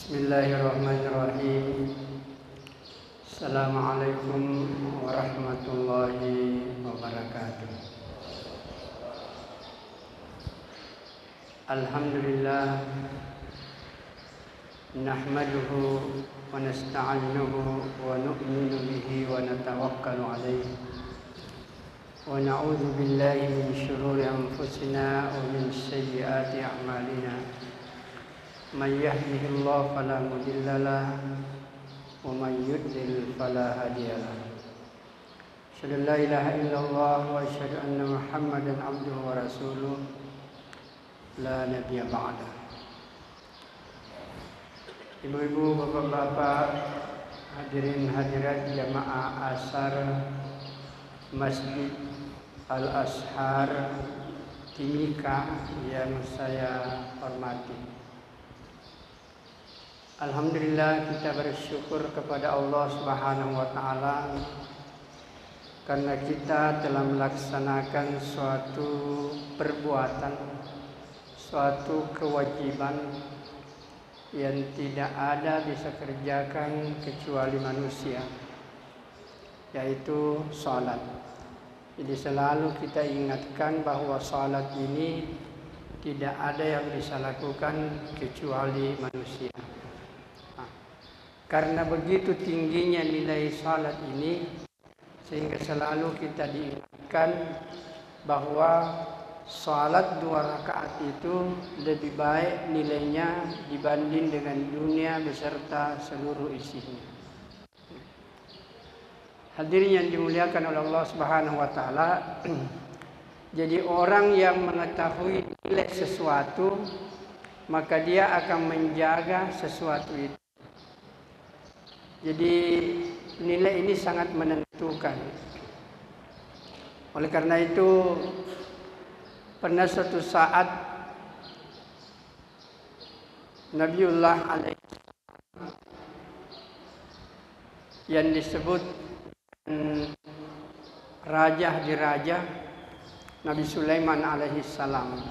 Bismillahirrahmanirrahim. Assalamualaikum warahmatullahi wabarakatuh. Alhamdulillah, nahmaduhu wa nasta'inuhu wa nu'minu bihi wa natawakkalu alaihi wa na'udzu billahi min syururi anfusina wa min sayyiati a'malina. Man yahdihillahu fala mudilla lahu wa man yudlil fala hadiya lahu. Asyhadu an la ilaha illallah wa asyhadu anna Muhammadan abduhu wa rasuluh la nabiyya ba'da. Ibu-ibu, bapak-bapak, hadirin hadirat jamaah Ashar Masjid Al-Azhar Timika yang saya hormati. Alhamdulillah, kita bersyukur kepada Allah Subhanahu wa taala karena kita telah melaksanakan suatu perbuatan, suatu kewajiban yang tidak ada bisa kerjakan kecuali manusia, yaitu salat. Jadi selalu kita ingatkan bahwa salat ini tidak ada yang bisa lakukan kecuali manusia. Karena begitu tingginya nilai salat ini, sehingga selalu kita diingatkan bahwa salat 2 rakaat itu lebih baik nilainya dibanding dengan dunia beserta seluruh isinya. Hadirin yang dimuliakan oleh Allah Subhanahu wa taala, jadi orang yang mengetahui nilai sesuatu, maka dia akan menjaga sesuatu itu. Jadi nilai ini sangat menentukan. Oleh karena itu, pernah suatu saat Nabiullah alaihi yang disebut raja di raja, Nabi Sulaiman alaihi salam.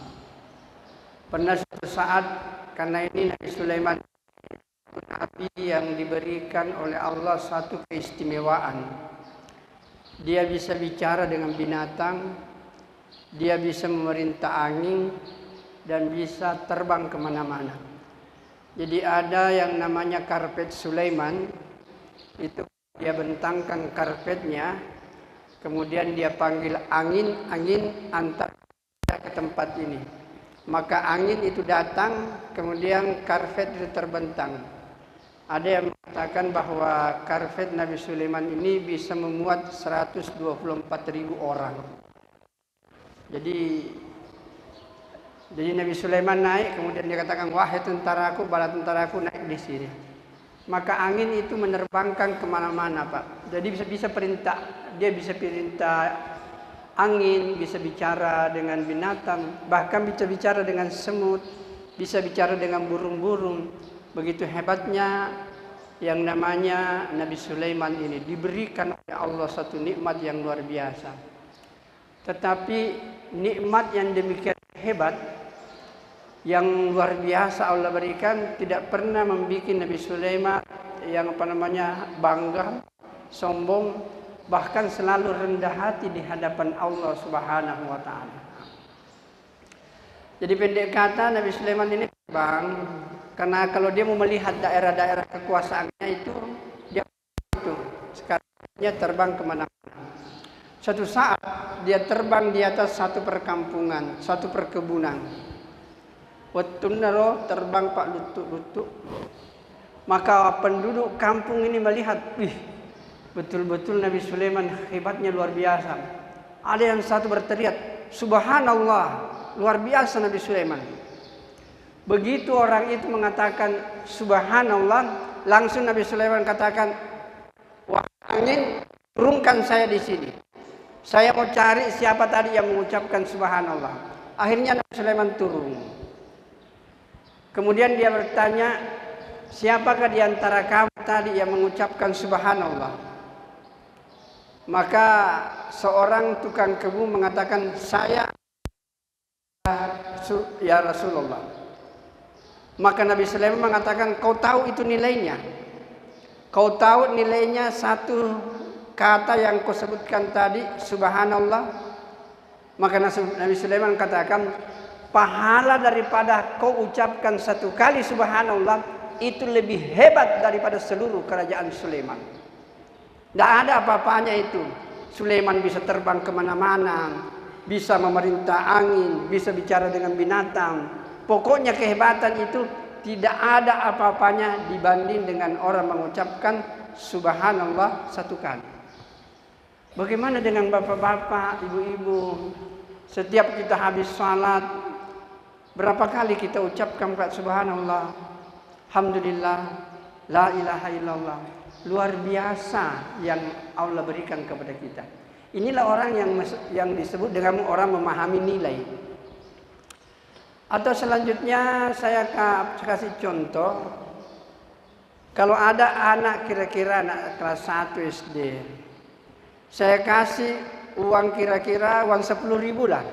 Pernah suatu saat, karena ini Nabi Sulaiman Nabi yang diberikan oleh Allah satu keistimewaan. Dia bisa bicara dengan binatang, dia bisa memerintah angin, dan bisa terbang kemana-mana. Jadi ada yang namanya karpet Sulaiman, itu dia bentangkan karpetnya, kemudian dia panggil angin, angin antar ke tempat ini. Maka angin itu datang, kemudian karpet itu terbentang. Ada yang mengatakan bahwa karpet Nabi Sulaiman ini bisa memuat 124.000 orang. Jadi Nabi Sulaiman naik, kemudian dia katakan, wahai tentaraku, bala tentaraku naik di sini. Maka angin itu menerbangkan kemana-mana, Pak. Jadi bisa perintah, dia bisa perintah angin, bisa bicara dengan binatang, bahkan bisa bicara dengan semut, bisa bicara dengan burung-burung. Begitu hebatnya yang namanya Nabi Sulaiman ini, diberikan oleh Allah satu nikmat yang luar biasa. Tetapi nikmat yang demikian hebat, yang luar biasa Allah berikan, tidak pernah membuat Nabi Sulaiman yang bangga, sombong, bahkan selalu rendah hati di hadapan Allah Subhanahu wa taala. Jadi pendek kata, Nabi Sulaiman ini terbang, karena kalau dia mau melihat daerah-daerah kekuasaannya itu, dia itu sekarang dia terbang kemana-mana. Suatu saat dia terbang di atas satu perkampungan, satu perkebunan. Wetunaro terbang Pak lutuk-lutuk. Maka penduduk kampung ini melihat, betul-betul Nabi Sulaiman hebatnya luar biasa. Ada yang satu berteriak, Subhanallah, luar biasa Nabi Sulaiman. Begitu orang itu mengatakan Subhanallah, langsung Nabi Sulaiman katakan, wah angin, turunkan saya di sini. Saya mau cari siapa tadi yang mengucapkan Subhanallah. Akhirnya Nabi Sulaiman turun. Kemudian dia bertanya, siapakah di antara kamu tadi yang mengucapkan Subhanallah? Maka seorang tukang kebun mengatakan, saya ya Rasulullah. Maka Nabi Sulaiman mengatakan, kau tahu itu nilainya? Kau tahu nilainya satu kata yang kau sebutkan tadi, subhanallah? Maka Nabi Sulaiman katakan, pahala daripada kau ucapkan satu kali subhanallah itu lebih hebat daripada seluruh kerajaan Sulaiman. Tidak ada apa-apanya itu. Sulaiman bisa terbang kemana-mana, bisa memerintah angin, bisa bicara dengan binatang. Pokoknya kehebatan itu tidak ada apa-apanya dibanding dengan orang mengucapkan subhanallah satu kali. Bagaimana dengan bapak-bapak, ibu-ibu? Setiap kita habis salat, berapa kali kita ucapkan subhanallah, alhamdulillah, la ilaha illallah. Luar biasa yang Allah berikan kepada kita. Inilah orang yang disebut dengan orang memahami nilai. Atau selanjutnya saya kasih contoh. Kalau ada anak kira-kira anak kelas 1 SD, saya kasih uang kira-kira uang 10.000 lah.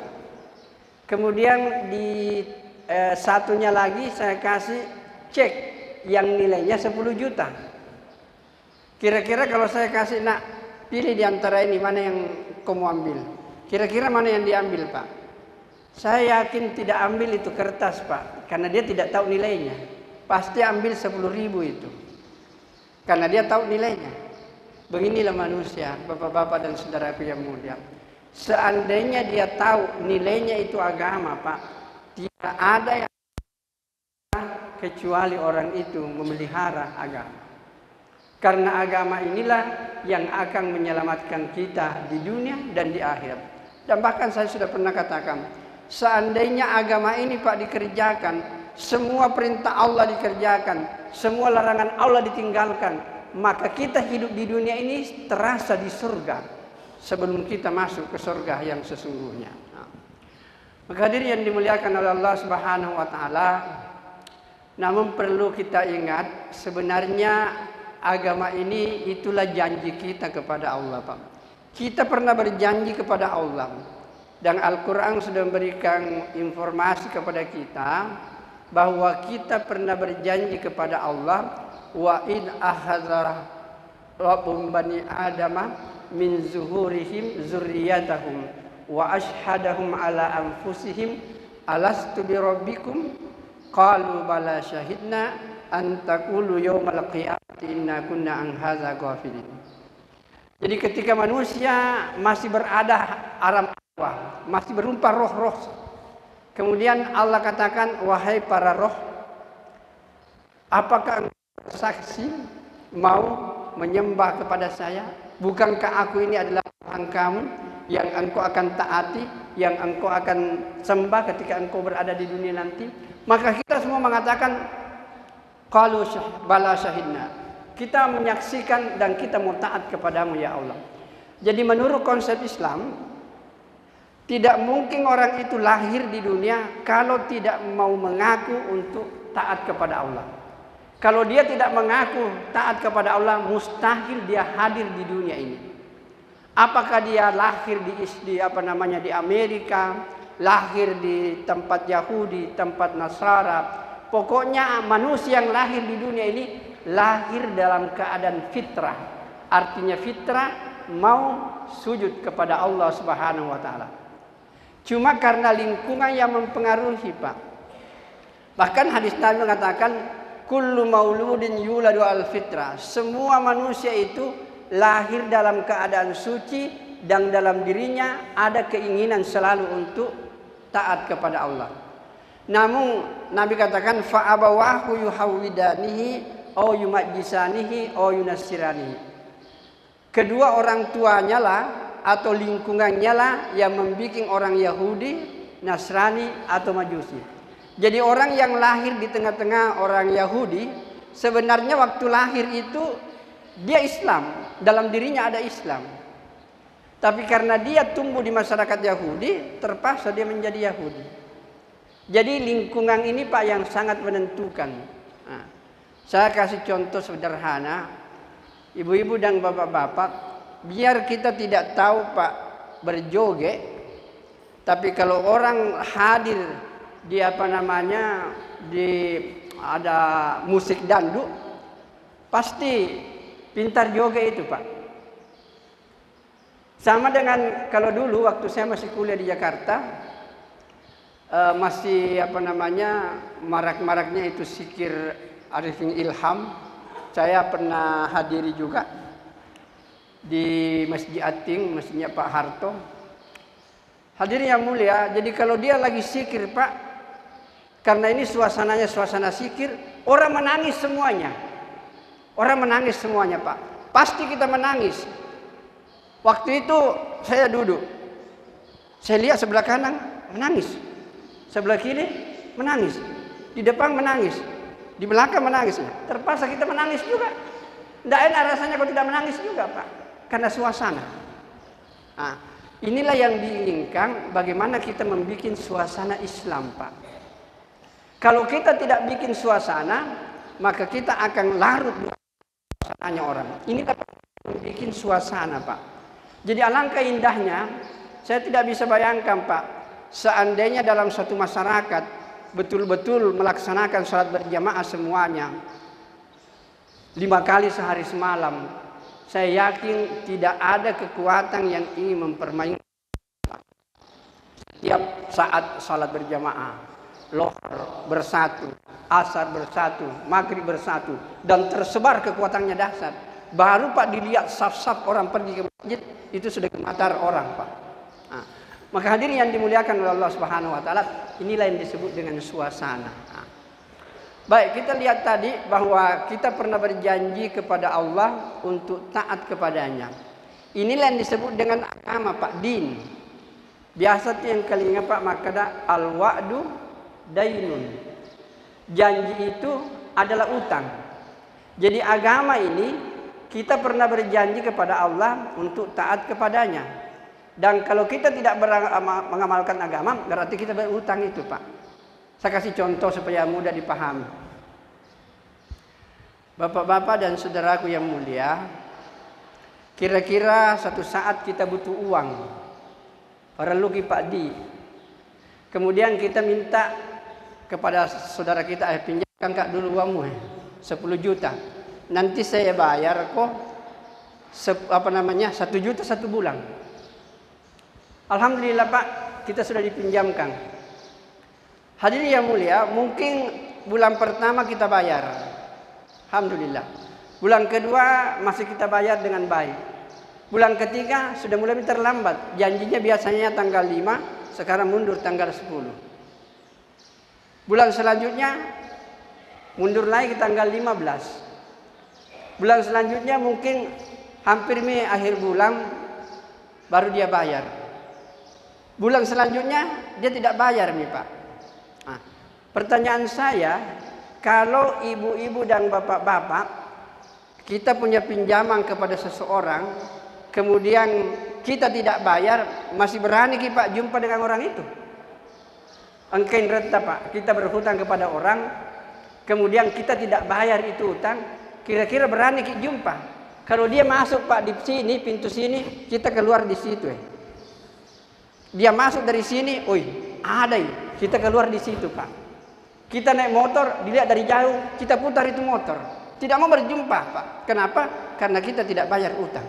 Kemudian di satunya lagi saya kasih cek yang nilainya 10 juta. Kira-kira kalau saya kasih, nak, pilih di antara ini mana yang kamu ambil. Kira-kira mana yang diambil, Pak? Saya yakin tidak ambil itu kertas, Pak. Karena dia tidak tahu nilainya. Pasti ambil 10.000 itu. Karena dia tahu nilainya. Beginilah manusia, bapak-bapak dan saudaraku yang mulia. Seandainya dia tahu nilainya itu agama, Pak, tidak ada yang kecuali orang itu memelihara agama. Karena agama inilah yang akan menyelamatkan kita di dunia dan di akhirat. Dan bahkan saya sudah pernah katakan, seandainya agama ini, Pak, dikerjakan, semua perintah Allah dikerjakan, semua larangan Allah ditinggalkan, maka kita hidup di dunia ini terasa di surga sebelum kita masuk ke surga yang sesungguhnya. Maka hadirin yang dimuliakan oleh Allah Subhanahu wa taala, namun perlu kita ingat sebenarnya agama ini itulah janji kita kepada Allah, Pak. Kita pernah berjanji kepada Allah. Dan Al-Quran sudah memberikan informasi kepada kita bahwa kita pernah berjanji kepada Allah, wa in akhadha rabbum bani adama min zuhurihim zurriyatahum wa ashhadahum ala anfusihim alastu bi rabbikum qalu bala syahidna an taqulu yaumal qiyamati inna kunna an hadza ghafilin. Jadi ketika manusia masih berada alam arwah, masih berupa roh-roh, kemudian Allah katakan, wahai para roh, apakah engkau saksi mau menyembah kepada saya? Bukankah aku ini adalah Tuhan kamu yang engkau akan taati, yang engkau akan sembah ketika engkau berada di dunia nanti? Maka kita semua mengatakan, qalu bala syahidna. Kita menyaksikan dan kita mau taat kepadamu ya Allah. Jadi menurut konsep Islam, tidak mungkin orang itu lahir di dunia kalau tidak mau mengaku untuk taat kepada Allah. Kalau dia tidak mengaku taat kepada Allah, mustahil dia hadir di dunia ini. Apakah dia lahir di Amerika, lahir di tempat Yahudi, tempat Nasara, pokoknya manusia yang lahir di dunia ini lahir dalam keadaan fitrah. Artinya fitrah mau sujud kepada Allah Subhanahu wa taala. Cuma karena lingkungan yang mempengaruhi, Pak. Bahkan hadis Nabi mengatakan, kullu mauludin yuladu al fitrah. Semua manusia itu lahir dalam keadaan suci dan dalam dirinya ada keinginan selalu untuk taat kepada Allah. Namun Nabi katakan fa abawahu yuhawidanihi au yumajjisanihi au yunassiranihi. Kedua orang tuanya lah atau lingkungannya lah yang membuat orang Yahudi, Nasrani atau Majusi. Jadi orang yang lahir di tengah-tengah orang Yahudi, sebenarnya waktu lahir itu dia Islam, dalam dirinya ada Islam. Tapi karena dia tumbuh di masyarakat Yahudi, terpaksa dia menjadi Yahudi. Jadi lingkungan ini, Pak, yang sangat menentukan. Nah, saya kasih contoh sederhana, ibu-ibu dan bapak-bapak, biar kita tidak tahu, Pak, berjoget, tapi kalau orang hadir di di ada musik dangdut, pasti pintar joget itu Pak. Sama dengan kalau dulu waktu saya masih kuliah di Jakarta, masih marak-maraknya itu zikir Arifin Ilham. Saya pernah hadiri juga di Masjid Ating, masjidnya Pak Harto. Hadirin yang mulia, jadi kalau dia lagi zikir Pak, karena ini suasananya suasana zikir, orang menangis semuanya. Orang menangis semuanya Pak. Pasti kita menangis. Waktu itu saya duduk, saya lihat sebelah kanan menangis, sebelah kiri menangis, di depan menangis, di belakang menangis. Terpaksa kita menangis juga. Tidak enak rasanya kalau tidak menangis juga Pak, karena suasana. Nah, inilah yang diinginkan, bagaimana kita membuat suasana Islam Pak. Kalau kita tidak bikin suasana, maka kita akan larut di suasananya orang. Ini dapat membuat suasana Pak. Jadi alangkah indahnya, saya tidak bisa bayangkan Pak, seandainya dalam suatu masyarakat betul-betul melaksanakan salat berjamaah semuanya 5 kali sehari semalam, saya yakin tidak ada kekuatan yang ingin mempermainkan setiap saat salat berjamaah. Lohar bersatu, asar bersatu, maghrib bersatu, dan tersebar kekuatannya dahsyat. Baru Pak dilihat saf-saf orang pergi ke masjid, itu sudah gemetar orang Pak. Nah, maka hadirin yang dimuliakan oleh Allah Subhanahu Wa Taala, inilah yang disebut dengan suasana. Nah, baik, kita lihat tadi bahwa kita pernah berjanji kepada Allah untuk taat kepadanya. Inilah yang disebut dengan agama Pak, din. Biasa tuh yang kali ingat Pak, maka al-wa'du dainun. Janji itu adalah utang. Jadi agama ini kita pernah berjanji kepada Allah untuk taat kepadanya. Dan kalau kita tidak mengamalkan agama, berarti kita berutang itu Pak. Saya kasih contoh supaya mudah dipahami. Bapak-bapak dan saudaraku yang mulia, kira-kira satu saat kita butuh uang. Perlu Pak Di. Kemudian kita minta kepada saudara kita, pinjamkan Kak dulu uangmu 10 juta. Nanti saya bayar kok 1 juta 1 bulan. Alhamdulillah Pak, kita sudah dipinjamkan. Hadirin yang mulia, mungkin bulan pertama kita bayar, alhamdulillah. Bulan kedua masih kita bayar dengan baik. Bulan ketiga sudah mulai terlambat. Janjinya biasanya tanggal 5, sekarang mundur tanggal 10. Bulan selanjutnya mundur lagi ke tanggal 15. Bulan selanjutnya mungkin hampir akhir bulan baru dia bayar. Bulan selanjutnya dia tidak bayar Pak. Nah, pertanyaan saya, kalau ibu-ibu dan bapak-bapak kita punya pinjaman kepada seseorang, kemudian kita tidak bayar, masih berani Pak jumpa dengan orang itu? Engkain renta Pak, kita berhutang kepada orang, kemudian kita tidak bayar itu hutang, kira-kira berani kita jumpa? Kalau dia masuk Pak di sini, pintu sini, kita keluar di situ. Dia masuk dari sini, ada kita keluar di situ Pak. Kita naik motor, dilihat dari jauh, kita putar itu motor. Tidak mau berjumpa Pak. Kenapa? Karena kita tidak bayar utang.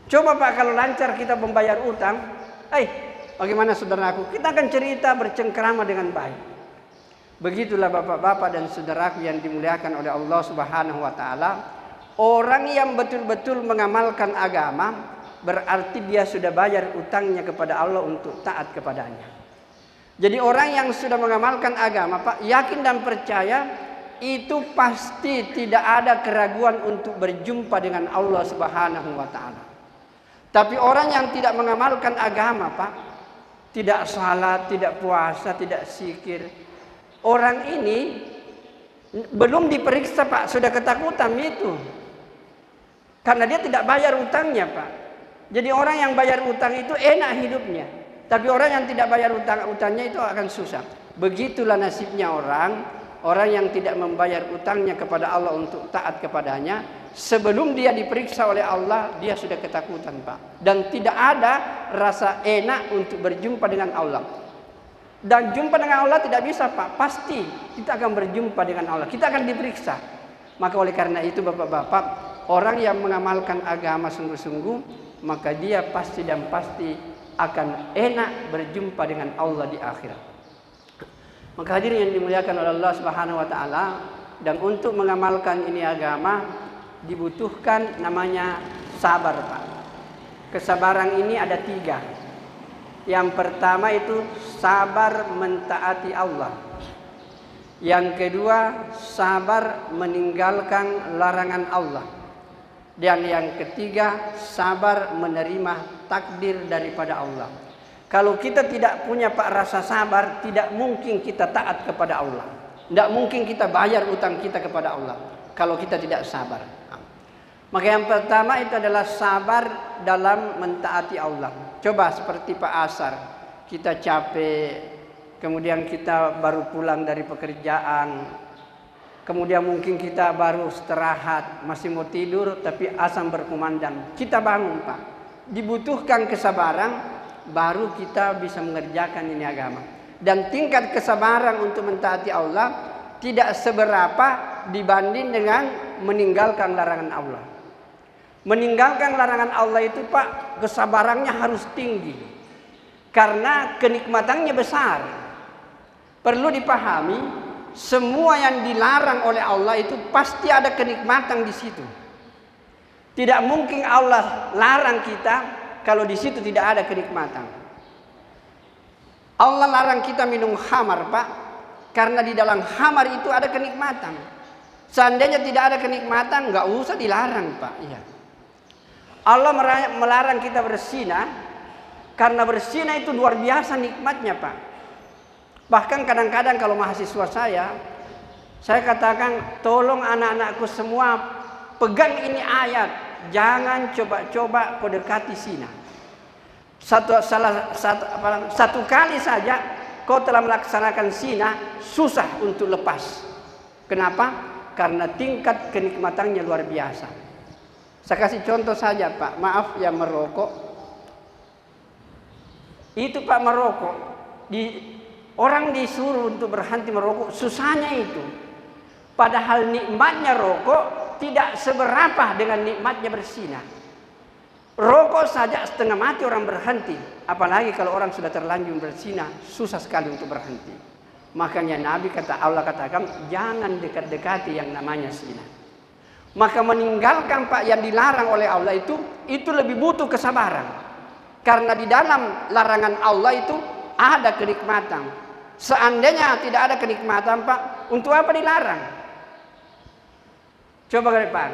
Coba Pak kalau lancar kita membayar utang, bagaimana saudaraku? Kita akan cerita bercengkrama dengan baik. Begitulah bapak-bapak dan saudaraku yang dimuliakan oleh Allah Subhanahu Wa Taala. Orang yang betul-betul mengamalkan agama, berarti dia sudah bayar utangnya kepada Allah untuk taat kepadanya. Jadi orang yang sudah mengamalkan agama Pak, yakin dan percaya, itu pasti tidak ada keraguan untuk berjumpa dengan Allah Subhanahu Wa Taala. Tapi orang yang tidak mengamalkan agama Pak, tidak salat, tidak puasa, tidak zikir, orang ini belum diperiksa Pak, sudah ketakutan itu. Karena dia tidak bayar utangnya Pak. Jadi orang yang bayar utang itu enak hidupnya. Tapi orang yang tidak bayar utangnya itu akan susah. Begitulah nasibnya orang yang tidak membayar utangnya kepada Allah untuk taat kepadanya. Sebelum dia diperiksa oleh Allah, dia sudah ketakutan Pak. Dan tidak ada rasa enak untuk berjumpa dengan Allah. Dan jumpa dengan Allah tidak bisa Pak, pasti kita akan berjumpa dengan Allah, kita akan diperiksa. Maka oleh karena itu Bapak-bapak, orang yang mengamalkan agama sungguh-sungguh, maka dia pasti dan pasti akan enak berjumpa dengan Allah di akhirat. Maka hadirin yang dimuliakan oleh Allah Subhanahu wa taala, dan untuk mengamalkan ini agama dibutuhkan namanya sabar Pak. Kesabaran ini ada 3. Yang pertama itu sabar mentaati Allah. Yang kedua sabar meninggalkan larangan Allah. Dan yang ketiga sabar menerima takdir daripada Allah. Kalau kita tidak punya Pak rasa sabar, tidak mungkin kita taat kepada Allah. Tidak mungkin kita bayar utang kita kepada Allah kalau kita tidak sabar. Maka yang pertama itu adalah sabar dalam mentaati Allah. Coba seperti Pak Asar, kita capek, kemudian kita baru pulang dari pekerjaan, kemudian mungkin kita baru istirahat, masih mau tidur tapi azan berkumandang. Kita bangun Pak. Dibutuhkan kesabaran baru kita bisa mengerjakan ini agama. Dan tingkat kesabaran untuk mentaati Allah tidak seberapa dibanding dengan meninggalkan larangan Allah. Meninggalkan larangan Allah itu Pak, kesabarannya harus tinggi. Karena kenikmatannya besar. Perlu dipahami, semua yang dilarang oleh Allah itu pasti ada kenikmatan di situ. Tidak mungkin Allah larang kita kalau di situ tidak ada kenikmatan. Allah larang kita minum khamar Pak, karena di dalam khamar itu ada kenikmatan. Seandainya tidak ada kenikmatan, nggak usah dilarang Pak. Iya. Allah melarang kita berzina, karena berzina itu luar biasa nikmatnya Pak. Bahkan kadang-kadang kalau mahasiswa saya katakan, tolong anak-anakku semua pegang ini ayat, jangan coba-coba kau dekati zina. Satu kali saja kau telah melaksanakan zina, susah untuk lepas. Kenapa? Karena tingkat kenikmatannya luar biasa. Saya kasih contoh saja Pak, maaf yang merokok. Itu Pak merokok, orang disuruh untuk berhenti merokok, susahnya itu. Padahal nikmatnya rokok tidak seberapa dengan nikmatnya berzina. Rokok saja setengah mati orang berhenti, apalagi kalau orang sudah terlanjur berzina, susah sekali untuk berhenti. Makanya Allah katakan jangan dekat-dekati yang namanya zina. Maka meninggalkan Pak yang dilarang oleh Allah itu lebih butuh kesabaran. Karena di dalam larangan Allah itu ada kenikmatan. Seandainya tidak ada kenikmatan Pak, untuk apa dilarang? Coba ke depan.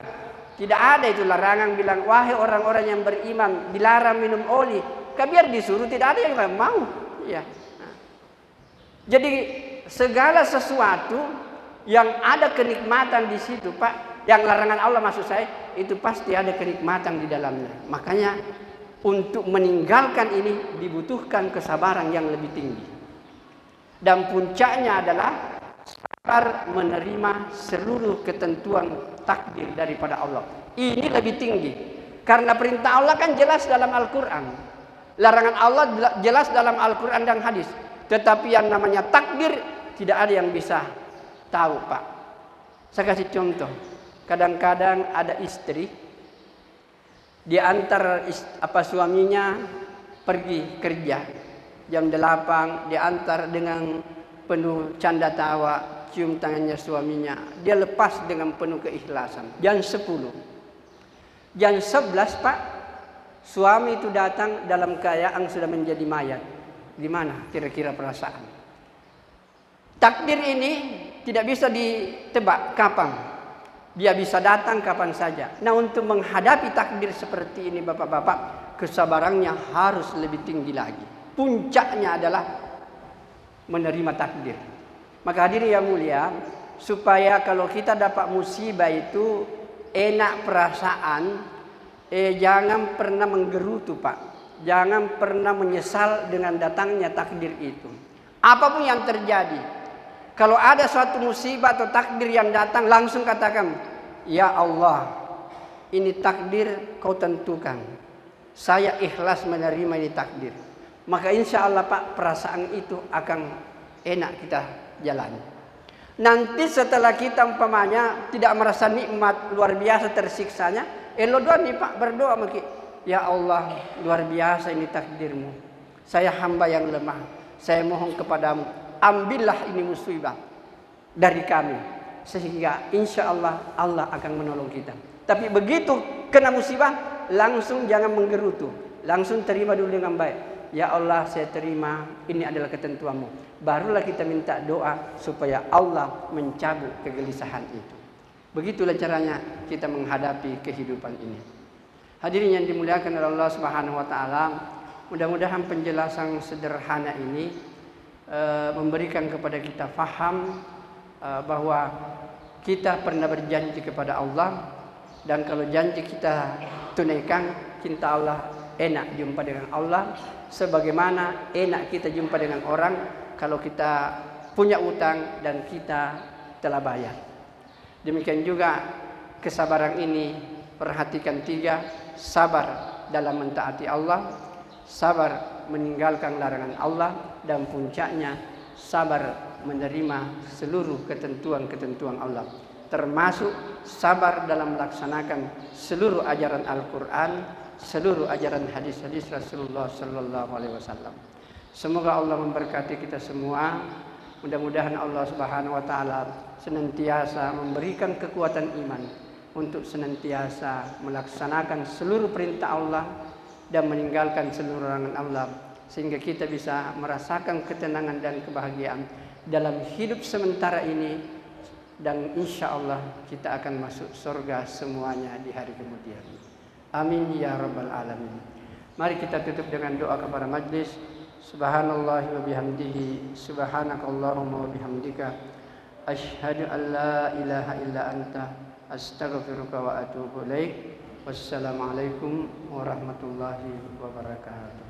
Tidak ada itu larangan bilang, wahai orang-orang yang beriman, dilarang minum oli. Biar disuruh, tidak ada yang mau. Ya. Jadi segala sesuatu yang ada kenikmatan di situ Pak, yang larangan Allah maksud saya, itu pasti ada kenikmatan di dalamnya. Makanya untuk meninggalkan ini dibutuhkan kesabaran yang lebih tinggi. Dan puncaknya adalah sabar menerima seluruh ketentuan takdir daripada Allah. Ini lebih tinggi. Karena perintah Allah kan jelas dalam Al-Quran. Larangan Allah jelas dalam Al-Quran dan hadis. Tetapi yang namanya takdir tidak ada yang bisa tahu Pak. Saya kasih contoh. Kadang-kadang ada istri diantar suaminya pergi kerja jam 8, diantar dengan penuh canda tawa, cium tangannya suaminya, dia lepas dengan penuh keikhlasan. Jam 10, jam 11 Pak, suami itu datang dalam keadaan sudah menjadi mayat. Di mana kira-kira perasaan? Takdir ini tidak bisa ditebak kapan. Dia bisa datang kapan saja. Nah, untuk menghadapi takdir seperti ini Bapak-bapak, kesabarannya harus lebih tinggi lagi. Puncaknya adalah menerima takdir. Maka hadirin yang mulia, supaya kalau kita dapat musibah itu enak perasaan, jangan pernah menggerutu Pak. Jangan pernah menyesal dengan datangnya takdir itu. Apapun yang terjadi, kalau ada suatu musibah atau takdir yang datang, langsung katakan, ya Allah, ini takdir kau tentukan. Saya ikhlas menerima ini takdir. Maka insya Allah Pak, perasaan itu akan enak kita jalan. Nanti setelah kita umpamanya tidak merasa nikmat luar biasa tersiksanya, doa nih Pak, berdoa mungkin, ya Allah, luar biasa ini takdirmu. Saya hamba yang lemah. Saya mohon kepadamu, ambillah ini musibah dari kami, sehingga insya Allah Allah akan menolong kita. Tapi begitu kena musibah, langsung jangan menggerutu, langsung terima dulu dengan baik. Ya Allah, saya terima, ini adalah ketentuanmu. Barulah kita minta doa supaya Allah mencabut kegelisahan itu. Begitulah caranya kita menghadapi kehidupan ini. Hadirin yang dimuliakan oleh Allah Subhanahu wa taala, mudah-mudahan penjelasan sederhana ini memberikan kepada kita faham bahwa kita pernah berjanji kepada Allah, dan kalau janji kita tunaikan, cinta Allah enak jumpa dengan Allah, sebagaimana enak kita jumpa dengan orang kalau kita punya utang dan kita telah bayar. Demikian juga kesabaran ini, perhatikan 3, sabar dalam mentaati Allah, sabar meninggalkan larangan Allah, dan puncaknya sabar menerima seluruh ketentuan-ketentuan Allah, termasuk sabar dalam melaksanakan seluruh ajaran Al-Quran, seluruh ajaran hadis-hadis Rasulullah Sallallahu Alaihi Wasallam. Semoga Allah memberkati kita semua. Mudah-mudahan Allah Subhanahu Wa Taala senantiasa memberikan kekuatan iman untuk senantiasa melaksanakan seluruh perintah Allah dan meninggalkan seluruh larangan Allah, sehingga kita bisa merasakan ketenangan dan kebahagiaan dalam hidup sementara ini, dan insya Allah kita akan masuk surga semuanya di hari kemudian. Amin ya rabbal alamin. Mari kita tutup dengan doa kepada majlis. Subhanallah wa bihamdihi, subhanakallahumma wa bihamdika, asyhadu an la ilaha illa anta, astaghfiruka wa atubu ilaik. Wassalamualaikum warahmatullahi wabarakatuh.